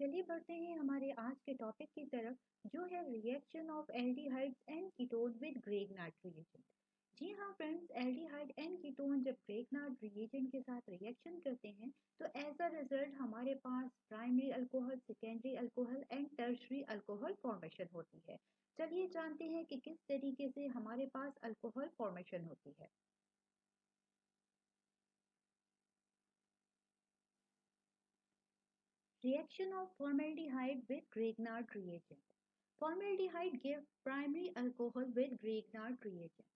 चलिए बढ़ते हैं हमारे आज के टॉपिक की तरफ जो है reaction of aldehydes and ketone with Grignard reagent. जी हाँ फ्रेंड्स, एल्डिहाइड एंड कीटोन जब ग्रेगनार्ड रिएजेंट के साथ रिएक्शन करते हैं तो एज अ रिजल्ट हमारे पास primary alcohol, secondary alcohol and tertiary alcohol formation होती है। चलिए जानते हैं कि किस तरीके से हमारे पास अल्कोहल फॉर्मेशन होती है। Reaction of formaldehyde with Grignard reagent. Formaldehyde give primary alcohol with Grignard reagent.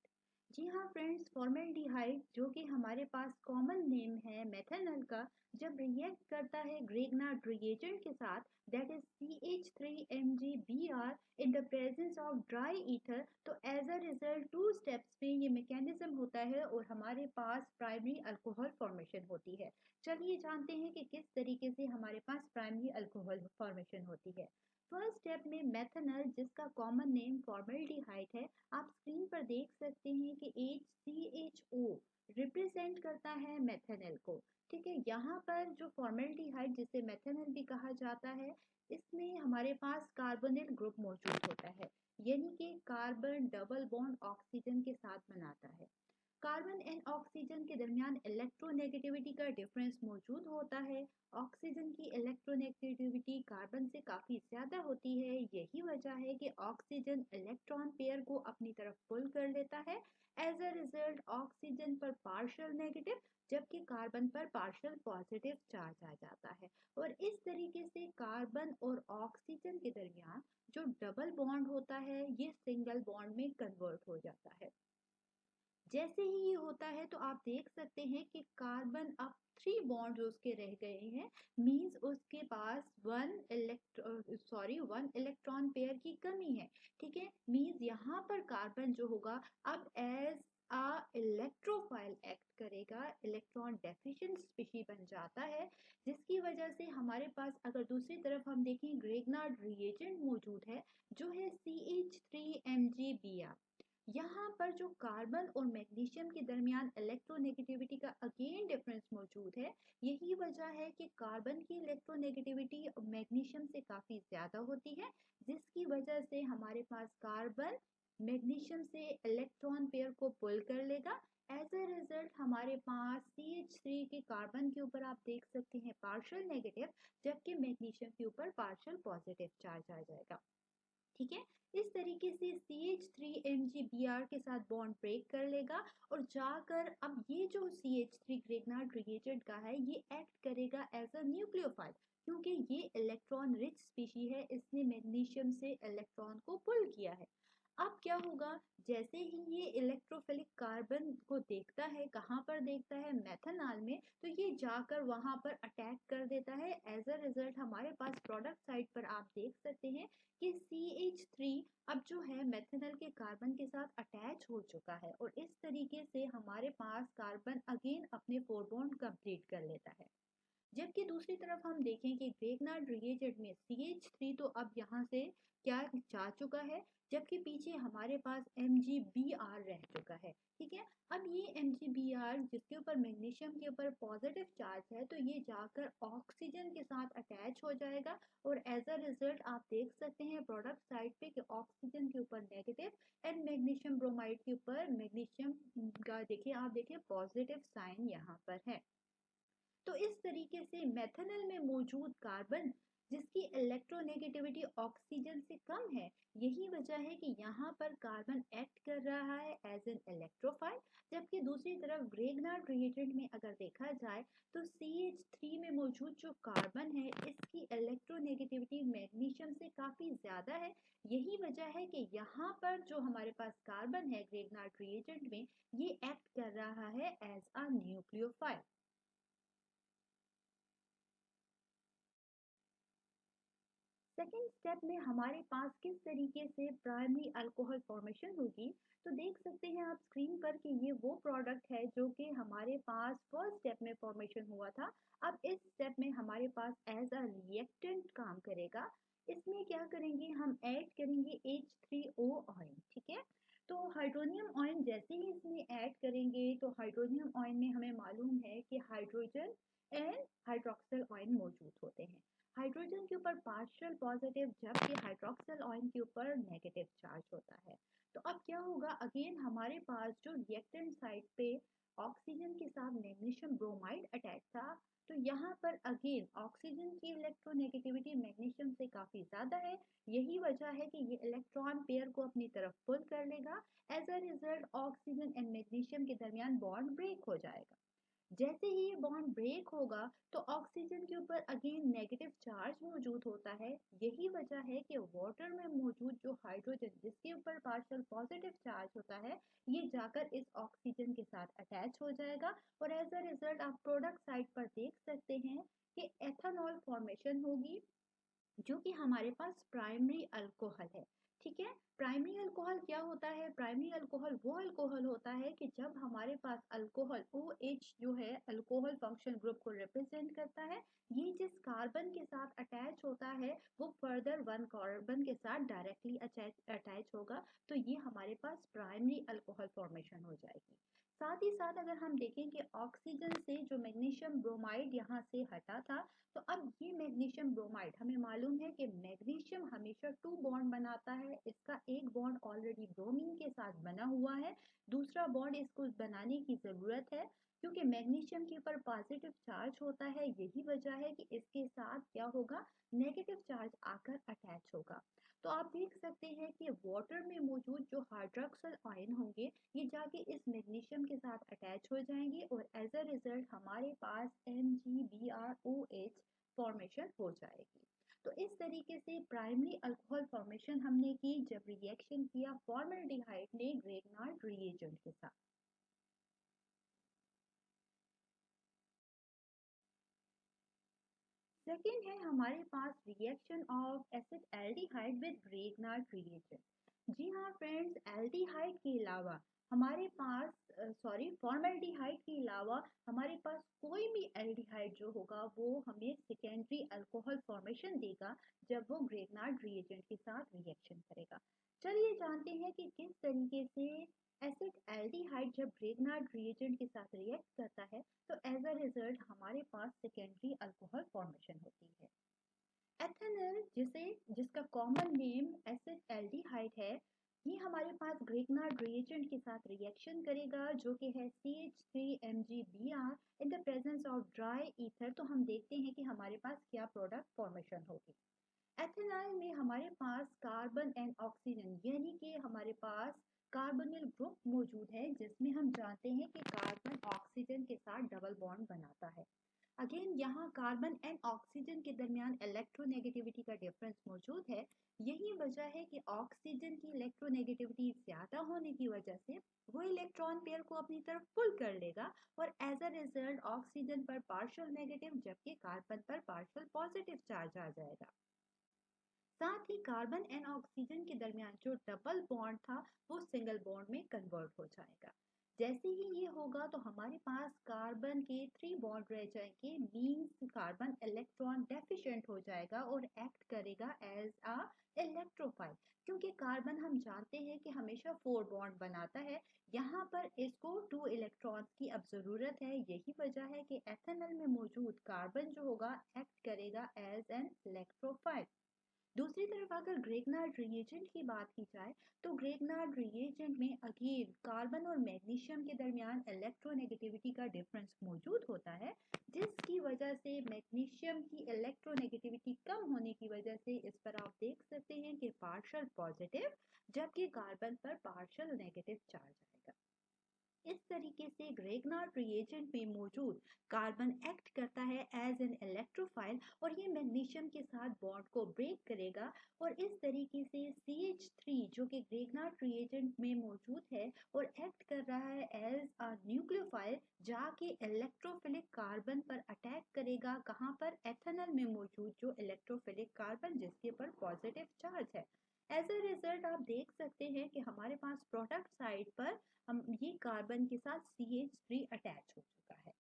जी हाँ फ्रेंड्स, फॉर्मेल्डिहाइड जो कि हमारे पास कॉमन नेम है मेथनॉल का, जब रिएक्ट करता है ग्रेगनार्ड रिएजेंट के साथ that is CH3MgBr in the presence of dry ether, तो as a result two steps में ये मैकेनिज्म होता है और हमारे पास प्राइमरी अल्कोहल फॉर्मेशन होती है। चलिए जानते हैं कि किस तरीके से हमारे पास प्राइमरी अल्कोहल फॉर्मेशन होती है। फर्स्ट स्टेप में मेथनॉल जिसका कॉमन नेम फॉर्मेल्डिहाइड है, आप स्क्रीन पर देख सकते हैं कि HCHO रिप्रेजेंट करता है मेथनॉल को। ठीक है, यहाँ पर जो फॉर्मेल्डिहाइड जिसे मेथनॉल भी कहा जाता है, इसमें हमारे पास कार्बोनिल ग्रुप मौजूद होता है, यानी कि कार्बन डबल बॉन्ड ऑक्सीजन के साथ बनाता है। कार्बन एंड ऑक्सीजन के दरमियान इलेक्ट्रोनेगेटिविटी का डिफरेंस मौजूद होता है। ऑक्सीजन की इलेक्ट्रोनेगेटिविटी कार्बन से काफ़ी ज़्यादा होती है। यही वजह है कि ऑक्सीजन इलेक्ट्रॉन पेयर को अपनी तरफ पुल कर लेता है। एज अ रिजल्ट ऑक्सीजन पर पार्शियल नेगेटिव जबकि कार्बन पर पार्शियल पॉजिटिव चार्ज आ जाता है। और इस तरीके से कार्बन और ऑक्सीजन के दरमियान जो डबल बॉन्ड होता है ये सिंगल बॉन्ड में कन्वर्ट हो जाता है। जैसे ही ये होता है तो आप देख सकते हैं कि कार्बन अब थ्री बॉन्ड जो उसके रह गए हैं, मींस उसके पास वन इलेक्ट्रॉन पेयर की कमी है। ठीक है, मींस यहाँ पर कार्बन जो होगा अब एज अ इलेक्ट्रोफाइल एक्ट करेगा, इलेक्ट्रॉन डेफिशिएंट स्पीशी बन जाता है, जिसकी वजह से हमारे पास अगर दूसरी तरफ हम देखें ग्रेगनार्ड रिएजेंट मौजूद है जो है CH3MgBr। यहाँ पर जो कार्बन और मैग्नीशियम के दरमियान इलेक्ट्रोनेगेटिविटी का अगेन डिफरेंस मौजूद है। यही वजह है कि कार्बन की इलेक्ट्रोनेगेटिविटी मैग्नीशियम से काफ़ी ज़्यादा होती है, जिसकी वजह से हमारे पास कार्बन मैग्नीशियम से इलेक्ट्रॉन पेयर को पुल कर लेगा। एज अ रिजल्ट हमारे पास CH3 के कार्बन के ऊपर आप देख सकते हैं पार्शियल नेगेटिव, जबकि मैग्नीशियम के ऊपर पार्शियल पॉजिटिव चार्ज आ जाएगा। ठीक है, इस तरीके से CH3MgBr के साथ बॉन्ड ब्रेक कर लेगा और जाकर अब ये जो CH3 ग्रेगनार्ड रिएजेंट का है ये एक्ट करेगा एज अ न्यूक्लियोफाइल, क्योंकि ये इलेक्ट्रॉन रिच स्पीशी है, इसने मैग्नीशियम से इलेक्ट्रॉन को पुल किया है। अब क्या होगा, जैसे ही ये इलेक्ट्रोफिलिक कार्बन को देखता है, कहाँ पर देखता है, मेथनॉल में, तो ये जाकर वहां पर अटैक कर देता है। एज अ रिजल्ट हमारे पास प्रोडक्ट साइड पर आप देख सकते हैं कि CH3 अब जो है मेथनॉल के कार्बन के साथ अटैच हो चुका है और इस तरीके से हमारे पास कार्बन अगेन अपने फोर बॉन्ड कंप्लीट कर लेता है। जबकि दूसरी तरफ हम देखें कि ग्रेगनार्ड रिएजेंट में CH3 तो अब यहाँ से क्या जा चुका है, जबकि पीछे हमारे पास MgBr रह चुका है। ठीक है, अब ये MgBr जिसके ऊपर मैग्नीशियम के ऊपर पॉजिटिव चार्ज है, तो ये जाकर ऑक्सीजन के साथ अटैच हो जाएगा और एज अ रिजल्ट आप देख सकते हैं प्रोडक्ट साइड पे कि ऑक्सीजन के ऊपर नेगेटिव एंड मैग्नीशियम ब्रोमाइड के ऊपर मैग्नीशियम का देखिए, आप देखिए पॉजिटिव साइन यहाँ पर है। तो इस तरीके से मेथनॉल में मौजूद कार्बन जिसकी इलेक्ट्रोनेगेटिविटी ऑक्सीजन से कम है, यही वजह है कि यहाँ पर कार्बन एक्ट कर रहा है एज एन इलेक्ट्रोफाइल। जबकि दूसरी तरफ ग्रेगनार्ड रिएजेंट में अगर देखा जाए तो CH3 में मौजूद जो कार्बन है इसकी इलेक्ट्रोनेगेटिविटी मैग्नीशियम से काफ़ी ज़्यादा है। यही वजह है कि यहाँ पर जो हमारे पास कार्बन है ग्रेगनार्ड रिएजेंट में, ये एक्ट कर रहा है as a nucleophile. Second step में हमारे पास किस तरीके से प्राइमरी अल्कोहल फॉर्मेशन होगी, तो देख सकते हैं आप स्क्रीन पर कि ये वो प्रोडक्ट है जो कि हमारे पास फर्स्ट स्टेप में फॉर्मेशन हुआ था। अब इस स्टेप में हमारे पास एज अ रिएक्टेंट काम करेगा। इसमें क्या करेंगे, हम ऐड करेंगे H3O ऑयल। ठीक है, तो हाइड्रोनियम ऑयल जैसे ही इसमें ऐड करेंगे तो हाइड्रोनियम ऑयल में हमें मालूम है कि हाइड्रोजन एंड हाइड्रोक्सिल आयन मौजूद होते हैं। हाइड्रोजन के ऊपर पार्शियल पॉजिटिव जबकि हाइड्रोक्सिल आयन के ऊपर नेगेटिव चार्ज होता है। तो अब क्या होगा, अगेन हमारे पास जो रिएक्टेंट साइड पे ऑक्सीजन के साथ मैग्नीशियम ब्रोमाइड अटैच था, तो यहाँ पर अगेन ऑक्सीजन की इलेक्ट्रोनेगेटिविटी मैग्नीशियम से काफ़ी ज़्यादा है। यही वजह है कि ये इलेक्ट्रॉन पेयर को अपनी तरफ पुल कर लेगा। As a result oxygen and magnesium के दरमियान बॉन्ड ब्रेक हो जाएगा। जैसे ही ये बॉन्ड ब्रेक होगा तो ऑक्सीजन के ऊपर अगेन नेगेटिव चार्ज मौजूद होता है। यही वजह है कि वाटर में मौजूद जो हाइड्रोजन जिसके ऊपर पार्शियल पॉजिटिव चार्ज होता है, ये जाकर इस ऑक्सीजन के साथ अटैच हो जाएगा और एज अ रिजल्ट आप प्रोडक्ट साइड पर देख सकते हैं कि एथेनॉल फॉर्मेशन होगी, जो कि हमारे पास प्राइमरी अल्कोहल है। ठीक है, प्राइमरी अल्कोहल क्या होता है? प्राइमरी अल्कोहल वो अल्कोहल होता है कि जब हमारे पास अल्कोहल OH जो है अल्कोहल फंक्शन ग्रुप को रिप्रेजेंट करता है, ये जिस कार्बन के साथ अटैच होता है वो फर्दर वन कार्बन के साथ डायरेक्टली अटैच होगा, तो ये हमारे पास प्राइमरी अल्कोहल फॉर्मेशन हो जाएगी। साथ ही साथ अगर हम देखें कि ऑक्सीजन से जो मैग्नीशियम ब्रोमाइड यहाँ से हटा था, तो अब ये मैग्नीशियम ब्रोमाइड हमें मालूम है कि मैग्नीशियम हमेशा टू बॉन्ड बनाता है। इसका एक बॉन्ड ऑलरेडी ब्रोमीन के साथ बना हुआ है, दूसरा बॉन्ड इसको बनाने की ज़रूरत है क्योंकि मैग्नीशियम के ऊपर पॉजिटिव चार्ज होता है। यही वजह है कि इसके साथ क्या होगा, नेगेटिव चार्ज आकर अटैच होगा। तो आप देख सकते हैं कि वाटर में मौजूद जो हाइड्रोक्सिल आयन होंगे ये जाके इस मैग्नीशियम के साथ अटैच हो जाएंगे और एज अ रिजल्ट हमारे पास MgBrOH फॉर्मेशन हो जाएगी। तो इस तरीके से प्राइमरी अल्कोहल फॉर्मेशन हमने की जब रिएक्शन किया फॉर्मल्डिहाइड ने ग्रेगनार्ड रिएजेंट के साथ। सेकेंड है हमारे पास reaction of acid aldehyde with Grignard reagent. जी हाँ फ्रेंड्स, एल्डिहाइड के अलावा हमारे पास फॉर्मल्डिहाइड के अलावा हमारे पास कोई भी एल्डिहाइड जो होगा वो हमें सेकेंडरी अल्कोहल फॉर्मेशन देगा जब वो ग्रेगनार्ड रिएजेंट के साथ रिएक्शन करेगा। चलिए जानते हैं कि किस तरीके से एसिड एल्डिहाइड जब ग्रेगनार्ड रिएजेंट के साथ रिएक्ट करता है तो एज अ रिजल्ट हमारे पास सेकेंडरी अल्कोहल फॉर्मेशन होती है। एथेनॉल जिसका कॉमन नेम एसिड एल्डिहाइड है, ये हमारे पास ग्रेगनार्ड रिएजेंट के साथ रिएक्शन करेगा जो कि है CH3MgBr in the presence of dry ether. तो हम देखते हैं कि हमारे पास क्या प्रोडक्ट फॉर्मेशन होगी। एथेनॉल में हमारे पास कार्बन एंड ऑक्सीजन यानी कि हमारे पास कार्बोनिल ग्रुप मौजूद है जिसमें हम जानते हैं कि कार्बन ऑक्सीजन के साथ डबल बॉन्ड बनाता है। अगेन यहाँ कार्बन एंड ऑक्सीजन के दरमियान इलेक्ट्रोनेगेटिविटी का डिफरेंस मौजूद है। यही वजह है कि ऑक्सीजन की इलेक्ट्रोनेगेटिविटी ज़्यादा होने की वजह से वो इलेक्ट्रॉन पेयर को अपनी तरफ पुल कर लेगा और एज अ रिजल्ट ऑक्सीजन पर पार्शियल नेगेटिव जबकि कार्बन पर पार्शियल पॉजिटिव चार्ज आ जाएगा। साथ ही कार्बन एंड ऑक्सीजन के दरमियान जो डबल बॉन्ड था वो सिंगल बॉन्ड में कन्वर्ट हो जाएगा। जैसे ही ये होगा तो हमारे पास कार्बन के 3 बॉन्ड रह जाएंगे, मींस कार्बन इलेक्ट्रॉन डेफिशिएंट हो जाएगा और एक्ट करेगा एज अ इलेक्ट्रोफाइल। क्योंकि कार्बन हम जानते हैं कि हमेशा 4 बॉन्ड बनाता है, यहाँ पर इसको 2 इलेक्ट्रॉन्स की अब ज़रूरत है। यही वजह है कि एथेनॉल में मौजूद कार्बन जो होगा एक्ट करेगा एज एन इलेक्ट्रोफाइल। दूसरी तरफ अगर ग्रेगनार्ड रिएजेंट की बात की जाए तो ग्रेगनार्ड रिएजेंट में अगेन कार्बन और मैग्नीशियम के दरमियान इलेक्ट्रोनेगेटिविटी का डिफरेंस मौजूद होता है, जिसकी वजह से मैग्नीशियम की इलेक्ट्रोनेगेटिविटी कम होने की वजह से इस पर आप देख सकते हैं कि पार्शियल पॉजिटिव जबकि कार्बन पर पार्शियल नेगेटिव चार्ज आएगा। इस तरीके से ग्रेगनार्ड रिएजेंट में मौजूद कार्बन एक्ट करता है एज एन इलेक्ट्रोफाइल और ये मैग्नीशियम के साथ बॉन्ड को ब्रेक करेगा और इस तरीके से CH3 जो कि ग्रेगनार्ड रिएजेंट में मौजूद है और एक्ट कर रहा है एज अ न्यूक्लियोफाइल, जाके इलेक्ट्रोफिलिक कार्बन पर अटैक करेगा। कहाँ पर? एथेनॉल में मौजूद जो इलेक्ट्रोफिलिक कार्बन जिसके पर पॉजिटिव चार्ज है। एज अ रिजल्ट आप देख सकते हैं कि हमारे पास प्रोडक्ट साइड पर हम ये कार्बन के साथ CH3 अटैच हो चुका है।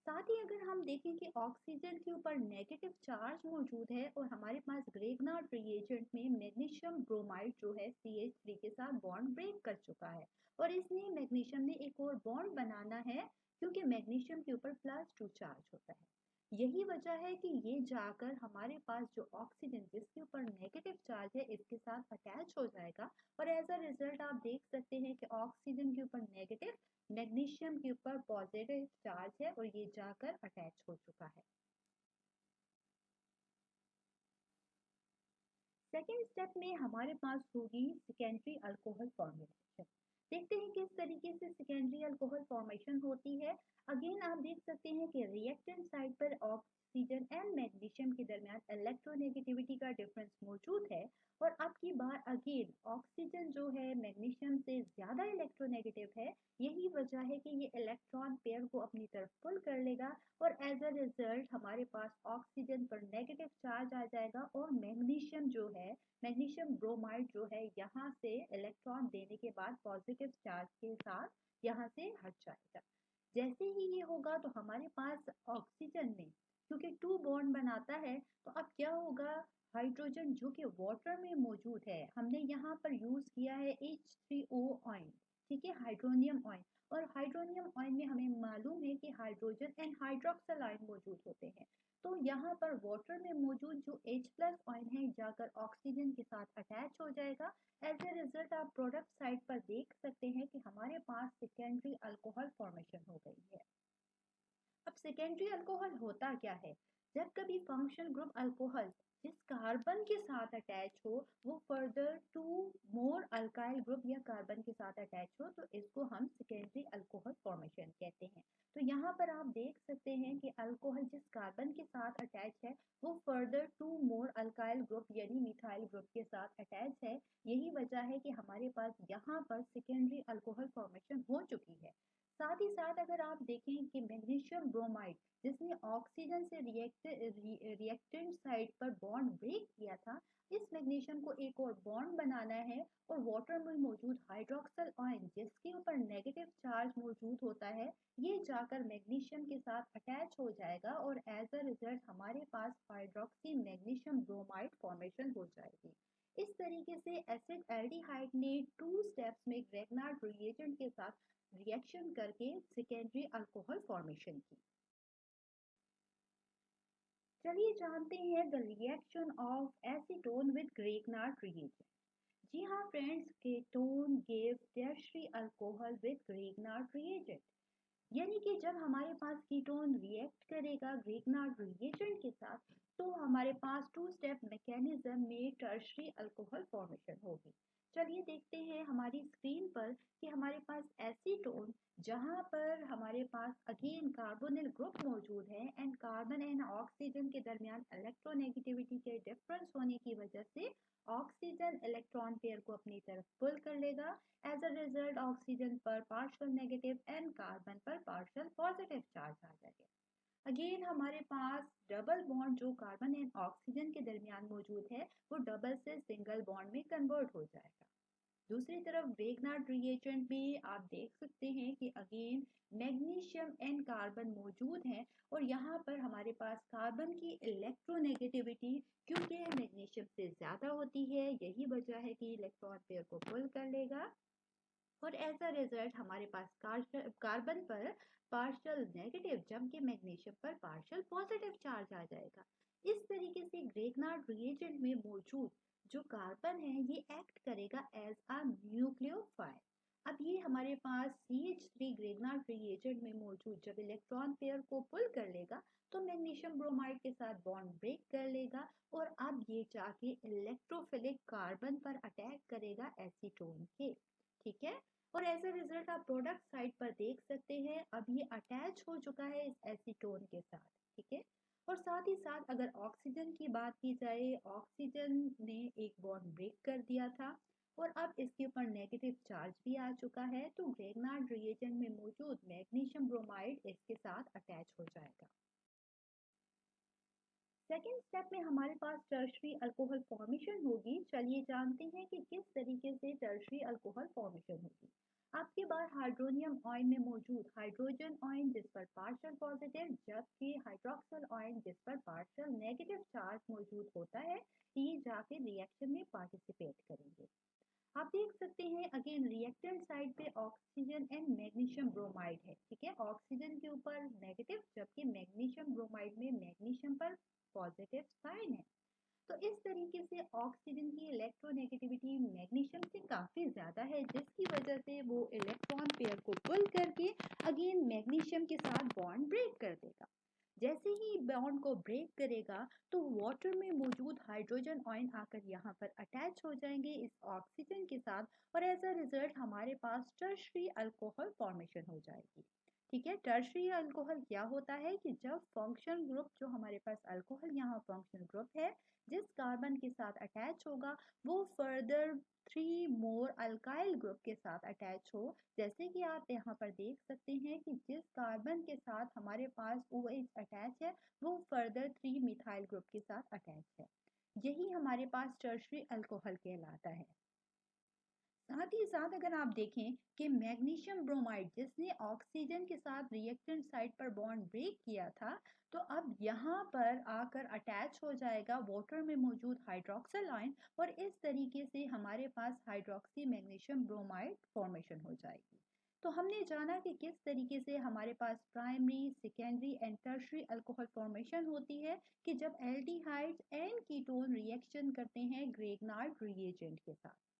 साथ ही अगर हम देखें कि ऑक्सीजन के ऊपर नेगेटिव चार्ज मौजूद है और हमारे पास ग्रेगनार्ड रिएजेंट में मैग्नीशियम ब्रोमाइड जो है CH3 के साथ बॉन्ड ब्रेक कर चुका है और इसलिए मैग्नीशियम ने एक और बॉन्ड बनाना है क्योंकि मैग्नीशियम के ऊपर +2 चार्ज होता है। यही वजह है कि ये जाकर हमारे पास जो ऑक्सीजन जिसके ऊपर नेगेटिव चार्ज है इसके साथ अटैच हो जाएगा और एज अ रिजल्ट आप देख सकते हैं कि ऑक्सीजन के ऊपर नेगेटिव, मैग्नीशियम के ऊपर पॉजिटिव चार्ज है और ये जाकर अटैच हो चुका है। सेकेंड स्टेप में हमारे पास होगी सेकेंडरी अल्कोहल फॉर्मेशन। देखते हैं किस तरीके से सेकेंडरी अल्कोहल फॉर्मेशन होती है। अगेन आप देख सकते हैं कि रिएक्टेंट साइड पर ऑक्सीजन एंड मैग्नीशियम के दरमियान इलेक्ट्रोनेगेटिविटी का डिफरेंस मौजूद है और अब की बार अगेन ऑक्सीजन जो है मैग्नीशियम से ज़्यादा इलेक्ट्रोनेगेटिव है। यही वजह है कि ये इलेक्ट्रॉन पेयर को अपनी तरफ पुल कर लेगा और एज अ रिजल्ट हमारे पास ऑक्सीजन पर नेगेटिव चार्ज आ जाएगा और मैग्नीशियम जो है, मैग्नीशियम ब्रोमाइड जो है यहाँ से इलेक्ट्रॉन देने के बाद पॉजिटिव चार्ज के साथ यहाँ से हट जाएगा। जैसे ही ये होगा तो हमारे पास ऑक्सीजन में क्योंकि टू बॉन्ड बनाता है तो अब क्या होगा, हाइड्रोजन जो कि वाटर में मौजूद है, हमने यहाँ पर यूज किया है H3O ऑयल, ठीक है, हाइड्रोनियम ऑयल। और हाइड्रोनियम ऑयल में हमें मालूम है कि हाइड्रोजन एंड हाइड्रोक्सिल आयन मौजूद होते हैं। तो यहाँ पर वाटर में मौजूद जो H प्लस ऑयल है जाकर ऑक्सीजन के साथ अटैच हो जाएगा। एज ए रिजल्ट आप प्रोडक्ट साइड पर देख सकते हैं कि हमारे पास सेकेंडरी अल्कोहल फॉर्मेशन हो गई है। अब सेकेंडरी अल्कोहल होता क्या है, जब कभी फंक्शनल ग्रुप अल्कोहल जिस कार्बन के साथ अटैच हो वो further two more alkyl group या कार्बन के साथ अटैच हो तो इसको हम सेकेंडरी अल्कोहल फॉर्मेशन कहते हैं। तो यहाँ पर आप देख सकते हैं कि अल्कोहल जिस कार्बन के साथ अटैच है वो further two more alkyl group यानी मिथाइल ग्रुप के साथ अटैच है। यही वजह है कि हमारे पास यहाँ पर सेकेंडरी अल्कोहल फॉर्मेशन हो चुकी है। साथ ही साथ अगर आप देखें कि मैग्नीशियम ब्रोमाइड जिसने ऑक्सीजन से रिएक्टेंट साइड पर बॉन्ड ब्रेक किया था, इस मैग्नीशियम को एक और बॉन्ड बनाना है और वाटर में मौजूद हाइड्रोक्सिल आयन जिसके ऊपर नेगेटिव चार्ज मौजूद होता है ये जाकर मैग्नीशियम के साथ अटैच हो जाएगा और एज अ रिजल्ट हमारे पास हाइड्रोक्सी मैग्नीशियम ब्रोमाइड फॉर्मेशन हो जाएगी। इस तरीके से एसिड एल्डिहाइड ने टू स्टेप्स में ग्रेगनार्ड रिएजेंट के साथ रिएक्शन करके सेकेंडरी अल्कोहल फॉर्मेशन की। चलिए जानते हैं the reaction of acetone with Grignard reagent. जी हाँ friends, ketone give tertiary alcohol with Grignard reagent. यानी कि जब हमारे पास कीटोन रिएक्ट करेगा ग्रेगनार्ड रिएजेंट के साथ तो हमारे पास टू स्टेप मैकेनिज्म में टर्शियरी अल्कोहल फॉर्मेशन होगी। चलिए देखते हैं हमारी स्क्रीन पर कि हमारे पास एसीटोन जहाँ पर हमारे पास अगेन कार्बोनिल ग्रुप मौजूद है एंड कार्बन एंड ऑक्सीजन के दरमियान इलेक्ट्रोनेगेटिविटी के डिफरेंस होने की वजह से ऑक्सीजन इलेक्ट्रॉन पेयर को अपनी तरफ पुल कर लेगा। एज अ रिजल्ट ऑक्सीजन पर पार्शियल नेगेटिव एंड कार्बन पर पार्शियल पॉजिटिव चार्ज आ जाएगा। अगेन हमारे पास डबल बॉन्ड जो कार्बन एंड ऑक्सीजन के दरमियान मौजूद है वो डबल से सिंगल बॉन्ड में कन्वर्ट हो जाएगा। दूसरी तरफ ग्रेगनार्ड रिएजेंट में आप देख सकते हैं कि अगेन मैग्नीशियम एंड कार्बन मौजूद हैं और यहाँ पर हमारे पास कार्बन की इलेक्ट्रोनेगेटिविटी क्योंकि मैग्नीशियम से ज़्यादा होती है, यही वजह है कि इलेक्ट्रॉन पेयर को पुल कर लेगा और एज अ रिजल्ट हमारे पास कार्बन पर पार्शियल नेगेटिव जबकि मैग्नीशियम पर पार्शियल पॉजिटिव चार्ज आ जाएगा। इस तरीके से ग्रेगनार्ड रिएजेंट में मौजूद जो कार्बन है ये एक्ट करेगा एज अ न्यूक्लियोफाइल। अब ये हमारे पास CH3 ग्रेगनार्ड रिएजेंट में मौजूद जब इलेक्ट्रॉन पेयर को पुल कर लेगा तो मैग्नीशियम ब्रोमाइड के साथ बॉन्ड ब्रेक कर लेगा और अब ये जाके इलेक्ट्रोफिलिक कार्बन पर अटैक करेगा एसीटोन के, ठीक है। और एज अ रिजल्ट आप प्रोडक्ट साइड पर देख सकते हैं अब ये अटैच हो चुका है इस एसीटोन के साथ, ठीक है। और साथ ही साथ अगर ऑक्सीजन की बात की जाए, ऑक्सीजन ने एक बॉन्ड ब्रेक कर दिया था और अब इसके ऊपर नेगेटिव चार्ज भी आ चुका है तो ग्रेगनार्ड रिएजेंट में मौजूद मैग्नीशियम ब्रोमाइड इसके साथ अटैच हो जाएगा। सेकेंड स्टेप में हमारे पास टर्शियरी अल्कोहल फॉर्मेशन होगी। चलिए जानते हैं कि किस तरीके से टर्शियरी अल्कोहल फॉर्मेशन होगी। आपके पास हाइड्रोनियम आयन में मौजूद हाइड्रोजन आयन जिस पर पार्शियल पॉजिटिव जबकि हाइड्रोक्सिल आयन जिस पर पार्शियल नेगेटिव चार्ज मौजूद होता है, ये जाके रिएक्शन में पार्टिसिपेट करेंगे। आप देख सकते हैं अगेन रिएक्टेंट साइड पे ऑक्सीजन एंड मैग्नीशियम ब्रोमाइड है, ठीक है। ऑक्सीजन के ऊपर नेगेटिव, जबकि मैग्नीशियम ब्रोमाइड में मैग्नीशियम पर पॉजिटिव साइन है। तो इस तरीके से ऑक्सीजन की इलेक्ट्रोनेगेटिविटी मैग्नीशियम से काफ़ी ज़्यादा है, जिसकी वजह से वो इलेक्ट्रॉन पेयर को पुल करके अगेन मैग्नीशियम के साथ बॉन्ड ब्रेक कर देगा। जैसे ही बॉन्ड को ब्रेक करेगा तो वाटर में मौजूद हाइड्रोजन आयन आकर यहाँ पर अटैच हो जाएंगे इस ऑक्सीजन के साथ, और एज अ रिजल्ट हमारे पास टर्शरी अल्कोहल फॉर्मेशन हो जाएगी। ठीक है, टर्शरी अल्कोहल क्या होता है कि जब फंक्शन ग्रुप, जो हमारे पास अल्कोहल यहाँ फंक्शन ग्रुप है, जिस कार्बन के साथ अटैच होगा वो फर्दर 3 मोर अल्काइल ग्रुप के साथ अटैच हो। जैसे कि आप यहाँ पर देख सकते हैं कि जिस कार्बन के साथ हमारे पास OH अटैच है वो फर्दर 3 मिथाइल ग्रुप के साथ अटैच है। यही हमारे पास टर्शरी अल्कोहल कहलाता है। साथ ही साथ अगर आप देखें कि मैग्नीशियम ब्रोमाइड जिसने ऑक्सीजन के साथ रिएक्टेंट साइड पर बॉन्ड ब्रेक किया था, तो अब यहाँ पर आकर अटैच हो जाएगा वाटर में मौजूद हाइड्रोक्सिल आयन, और इस तरीके से हमारे पास हाइड्रोक्सी मैग्नीशियम ब्रोमाइड फॉर्मेशन हो जाएगी। तो हमने जाना कि किस तरीके से हमारे पास primary, secondary and tertiary alcohol formation होती है कि जब एल्डिहाइड्स एंड कीटोन रिएक्शन करते हैं ग्रेगनार्ड रिएजेंट के साथ।